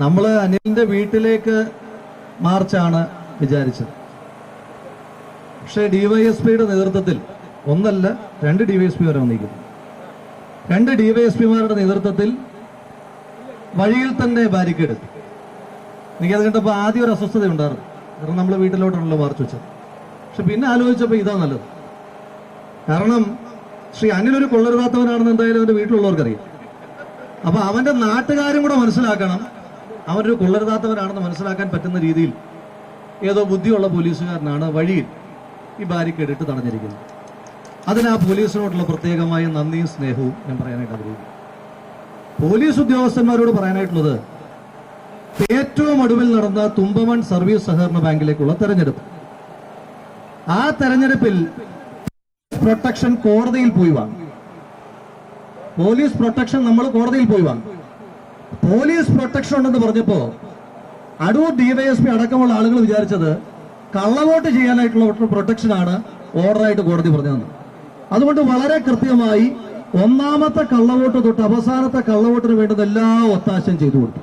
നമ്മൾ അനിലിന്റെ വീട്ടിലേക്ക് മാർച്ചാണ് വിചാരിച്ചത്. പക്ഷേ ഡിവൈഎസ്പിയുടെ നേതൃത്വത്തിൽ ഒന്നല്ല 2 ഡിവൈഎസ്പി വരെ വന്നിരിക്കുന്നു. 2 ഡിവൈഎസ്പിമാരുടെ നേതൃത്വത്തിൽ വഴിയിൽ തന്നെ ബാരിക്കേഡ്. എനിക്കത് കണ്ടപ്പോൾ ആദ്യം ഒരു അസ്വസ്ഥത ഉണ്ടായിരുന്നു. കാരണം നമ്മൾ വീട്ടിലോട്ടാണല്ലോ മാർച്ച് വെച്ചത്. പക്ഷെ പിന്നെ ആലോചിച്ചപ്പോൾ ഇതാ നല്ലത്. കാരണം ശ്രീ അനിൽ ഒരു കൊള്ളരുതാത്തവനാണെന്ന് എന്തായാലും അവന്റെ വീട്ടിലുള്ളവർക്കറിയാം. അപ്പൊ അവന്റെ നാട്ടുകാരും കൂടെ മനസ്സിലാക്കണം അവനൊരു കൊള്ളരുതാത്തവനാണെന്ന് മനസ്സിലാക്കാൻ പറ്റുന്ന രീതിയിൽ ഏതോ ബുദ്ധിയുള്ള പോലീസുകാരനാണ് വഴിയിൽ ഈ ബാരിക്കേഡ് ഇട്ട് തടഞ്ഞിരിക്കുന്നത്. അതിന് ആ പോലീസിനോടുള്ള പ്രത്യേകമായ നന്ദിയും സ്നേഹവും ഞാൻ പറയാനായിട്ട് ആഗ്രഹിക്കുന്നു. പോലീസ് ഉദ്യോഗസ്ഥന്മാരോട് പറയാനായിട്ടുള്ളത്, ഏറ്റവും ഒടുവിൽ നടന്ന തുമ്പമൺ സർവീസ് സഹകരണ ബാങ്കിലേക്കുള്ള തെരഞ്ഞെടുപ്പ്, ആ തെരഞ്ഞെടുപ്പിൽ പ്രൊട്ടക്ഷൻ കോടതിയിൽ പോയി വാങ്ങും. പോലീസ് പ്രൊട്ടക്ഷൻ നമ്മൾ കോടതിയിൽ പോയി വാങ്ങും. പോലീസ് പ്രൊട്ടക്ഷൻ ഉണ്ടെന്ന് പറഞ്ഞപ്പോ അടൂർ ഡിവൈഎസ്പി അടക്കമുള്ള ആളുകൾ വിചാരിച്ചത് കള്ളവോട്ട് ചെയ്യാനായിട്ടുള്ള പ്രൊട്ടക്ഷനാണ് ഓർഡറായിട്ട് കോടതി പറഞ്ഞതെന്ന്. അതുകൊണ്ട് വളരെ കൃത്യമായി ഒന്നാമത്തെ കള്ളവോട്ട് തൊട്ട് അവസാനത്തെ കള്ളവോട്ടിന് വേണ്ടുന്ന എല്ലാ ഒത്താശയും ചെയ്തു കൊടുത്തു.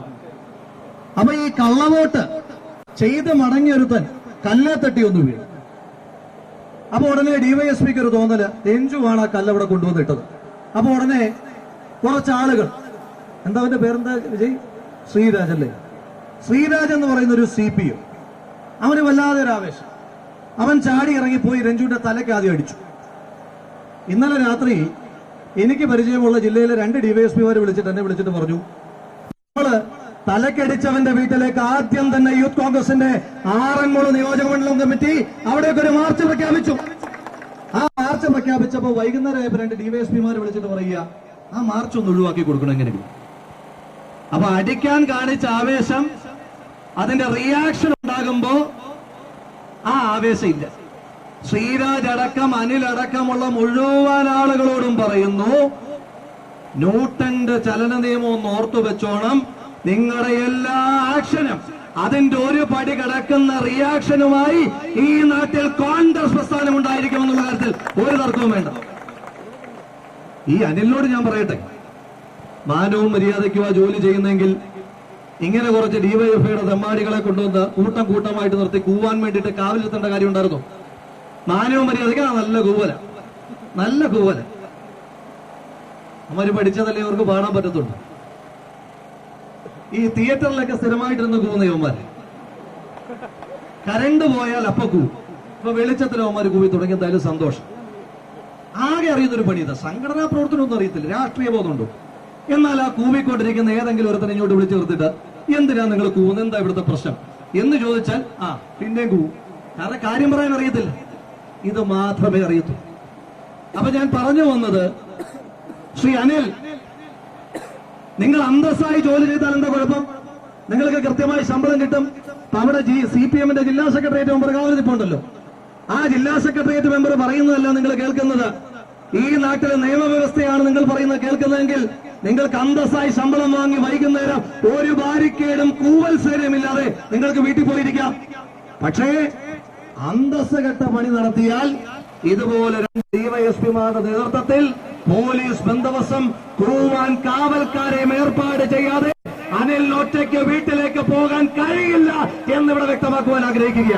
അപ്പൊ ഈ കള്ളവോട്ട് ചെയ്ത് മടങ്ങിയൊരുത്തൻ കല്ലെ തട്ടി ഒന്ന് വീണു. അപ്പൊ ഉടനെ ഡിവൈഎസ്പിക്ക് ഒരു തോന്നല്, രഞ്ജുവാണ് ആ കല്ലവിടെ കൊണ്ടുവന്നിട്ടത്. അപ്പൊ ഉടനെ കുറച്ചാളുകൾ, എന്താ അവന്റെ പേരെന്താ വിജയ്, ശ്രീരാജ് അല്ലേ, ശ്രീരാജ് എന്ന് പറയുന്ന ഒരു CPO, അവന് വല്ലാതെ ഒരു ആവേശം. അവൻ ചാടി ഇറങ്ങിപ്പോയി രഞ്ജുവിന്റെ തലയ്ക്ക് ആദ്യം അടിച്ചു. ഇന്നലെ രാത്രി എനിക്ക് പരിചയമുള്ള ജില്ലയിലെ 2 ഡിവൈഎസ്പിമാരെ എന്നെ വിളിച്ചിട്ട് പറഞ്ഞു, നമ്മള് തലക്കടിച്ചവന്റെ വീട്ടിലേക്ക് ആദ്യം തന്നെ യൂത്ത് കോൺഗ്രസിന്റെ ആറന്മുള നിയോജകമണ്ഡലം കമ്മിറ്റി അവിടേക്ക് ഒരു മാർച്ച് പ്രഖ്യാപിച്ചു. ആ മാർച്ച് പ്രഖ്യാപിച്ചപ്പോ വൈകുന്നേരം 2 ഡിവൈഎസ്പിമാരെ വിളിച്ചിട്ട് പറയുക, ആ മാർച്ച് ഒന്ന് ഒഴിവാക്കി കൊടുക്കണം എങ്ങനെയും. അപ്പൊ അടിക്കാൻ കാണിച്ച ആവേശം, അതിന്റെ റിയാക്ഷൻ ഉണ്ടാകുമ്പോ ആ ആവേശം ഇല്ല. ശ്രീരാജ് അടക്കം അനിലടക്കമുള്ള മുഴുവൻ ആളുകളോടും പറയുന്നു, ന്യൂട്ടന്റെ ചലന നിയമം ഒന്ന് ഓർത്തു വെച്ചോണം. നിങ്ങളുടെ എല്ലാ ആക്ഷനും അതിന്റെ ഒരു പടി കടക്കുന്ന റിയാക്ഷനുമായി ഈ നാട്ടിൽ കോൺഗ്രസ് പ്രസ്ഥാനം ഉണ്ടായിരിക്കുമെന്നുള്ള കാര്യത്തിൽ ഒരു തർക്കവും വേണ്ട. ഈ അനിലിനോട് ഞാൻ പറയട്ടെ, മാനവും മര്യാദയ്ക്കും ആ ജോലി ചെയ്യുന്നെങ്കിൽ ഇങ്ങനെ കുറച്ച് ഡിവൈഎഫ്ഐയുടെ തെമ്മാടികളെ കൊണ്ടുവന്ന് കൂട്ടം കൂട്ടമായിട്ട് നിർത്തി കൂവാൻ വേണ്ടിയിട്ട് കാവലിരുത്തേണ്ട കാര്യം ഉണ്ടായിരുന്നു? മാനവും മര്യാദയ്ക്ക് നല്ല കൂവല, നല്ല കൂവല. അവര് പഠിച്ചതല്ലേ അവർക്ക് പാടാൻ പറ്റത്തുള്ളൂ. ഈ തിയേറ്ററിലൊക്കെ സ്ഥിരമായിട്ടിരുന്ന് കൂവുന്ന യവന്മാര് കരണ്ട് പോയാൽ അപ്പ കൂവും. ഇപ്പൊ വെളിച്ചത്തിൽ അവന്മാര് കൂവി തുടങ്ങി. എന്തായാലും സന്തോഷം. ആകെ അറിയുന്നൊരു പണി ഇതാ, സംഘടനാ പ്രവർത്തനമൊന്നും അറിയത്തില്ല, രാഷ്ട്രീയ ബോധമുണ്ടോ? എന്നാൽ ആ കൂവിക്കൊണ്ടിരിക്കുന്ന ഏതെങ്കിലും ഒരുത്തനെ ഇങ്ങോട്ട് വിളിച്ചു നിർത്തിട്ട്, എന്തിനാ നിങ്ങൾ കൂവുന്നത്, എന്താ ഇവിടുത്തെ പ്രശ്നം എന്ന് ചോദിച്ചാൽ പിന്നെയും കൂവും. കാരണം കാര്യം പറയാൻ അറിയത്തില്ല, ഇത് മാത്രമേ അറിയത്തുള്ളൂ. അപ്പൊ ഞാൻ പറഞ്ഞു വന്നത്, ശ്രീ അനിൽ, നിങ്ങൾ അന്തസ്സായി ജോലി ചെയ്താൽ എന്താ കുഴപ്പം? നിങ്ങൾക്ക് കൃത്യമായി ശമ്പളം കിട്ടും. അവിടെ CPMന്റെ ജില്ലാ സെക്രട്ടേറിയറ്റ് മെമ്പർ കാവലിരിപ്പുണ്ടല്ലോ, ആ ജില്ലാ സെക്രട്ടേറിയറ്റ് മെമ്പർ പറയുന്നതല്ല നിങ്ങൾ കേൾക്കുന്നത്. ഈ നാട്ടിലെ നിയമവ്യവസ്ഥയാണ് നിങ്ങൾ പറയുന്നത് കേൾക്കുന്നതെങ്കിൽ നിങ്ങൾക്ക് അന്തസ്സായി ശമ്പളം വാങ്ങി വൈകുന്നേരം ഒരു ബാരിക്കേഡും കൂവൽ സേനയുമില്ലാതെ നിങ്ങൾക്ക് വീട്ടിൽ പോയിരിക്കാം. പക്ഷേ അന്തസ് കെട്ട പണി നടത്തിയാൽ ഇതുപോലെ 2 ഡിവൈഎസ്പിമാരുടെ നേതൃത്വത്തിൽ പോലീസ് ബന്ദോബസ്തും കൂവാൻ കാവൽക്കാരെയും ഏർപ്പാട് ചെയ്യാതെ അനിൽ ഒറ്റയ്ക്ക് വീട്ടിലേക്ക് പോകാൻ കഴിയില്ല എന്നിവിടെ വ്യക്തമാക്കുവാൻ ആഗ്രഹിക്കുക.